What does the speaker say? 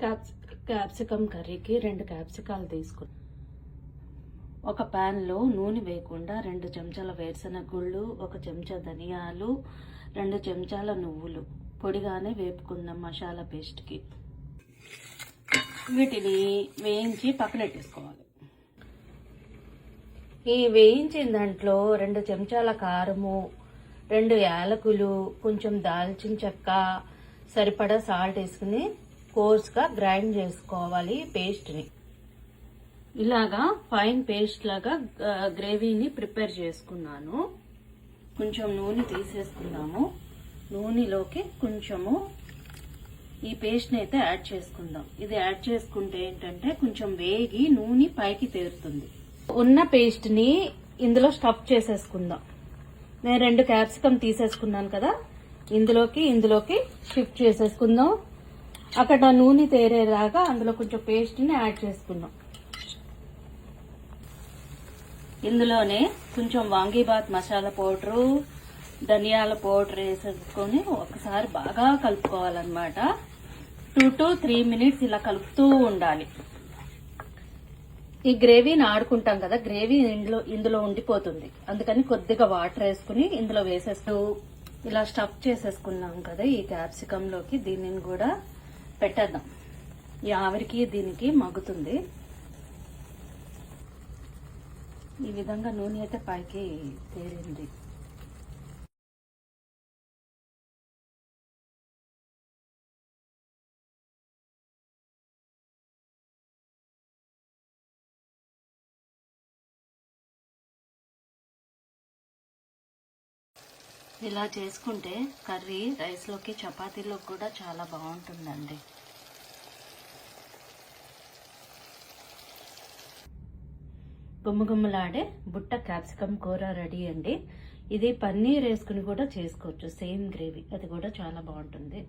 Capsicum కర్రీకి 2 క్యాప్సికాలు తీసుకుని ఒక ప్యాన్లో నూనె వేయకుండా 2 చెంచాల వేరుశనగ గుళ్ళు, 1 చెంచా ధనియాలు, 2 చెంచాల నువ్వులు పొడిగానే వేపుకుందాం మసాలా పేస్ట్కి. వీటిని వేయించి పక్కనెట్టేసుకోవాలి. ఈ వేయించిన దాంట్లో 2 చెంచాల కారము, 2 యాలకులు, కొంచెం దాల్చిన చెక్క, సరిపడా సాల్ట్ వేసుకుని కోర్స్గా గ్రైండ్ చేసుకోవాలి పేస్ట్ని. ఇలాగా ఫైన్ పేస్ట్ లాగా గ్రేవీని ప్రిపేర్ చేసుకున్నాను. కొంచెం నూనె తీసేసుకుందాము. నూనెలోకి కొంచెము ఈ పేస్ట్ని అయితే యాడ్ చేసుకుందాం. ఇది యాడ్ చేసుకుంటే ఏంటంటే కొంచెం వేగి నూనె పైకి తేరుతుంది. ఉన్న పేస్ట్ని ఇందులో స్టఫ్ చేసేసుకుందాం. నేను 2 క్యాప్సికమ్ తీసేసుకున్నాను కదా, ఇందులోకి షిఫ్ట్ చేసేసుకుందాం. అక్కడ నూనె తేరేలాగా అందులో కొంచెం పేస్ట్ని యాడ్ చేసుకుందాం. ఇందులోనే కొంచెం వాంగీబాత్ మసాలా పౌడరు, ధనియాల పౌడర్ వేసేసుకొని ఒకసారి బాగా కలుపుకోవాలన్నమాట. 2 to 3 minutes ఇలా కలుపుతూ ఉండాలి. ఈ గ్రేవీని ఆడుకుంటాం కదా, గ్రేవీ ఇందులో ఉండిపోతుంది. అందుకని కొద్దిగా వాటర్ వేసుకుని ఇందులో వేసేస్తూ ఇలా స్టఫ్ చేసేసుకున్నాం కదా ఈ క్యాప్సికమ్ లోకి, దీనిని కూడా పెట్టేద్దాం. ఈ ఆవిరికి దీనికి మగ్గుతుంది. ఈ విధంగా నూనె అయితే పైకి తేలింది. ఇలా చేసుకుంటే కర్రీ రైస్లోకి చపాతీలోకి కూడా చాలా బాగుంటుందండి. గుమ్మగుమ్మలాడే బుట్ట క్యాప్సికమ్ కూర రెడీ అండి. ఇది పన్నీర్ వేసుకుని కూడా చేసుకోవచ్చు, సేమ్ గ్రేవీ, అది కూడా చాలా బాగుంటుంది.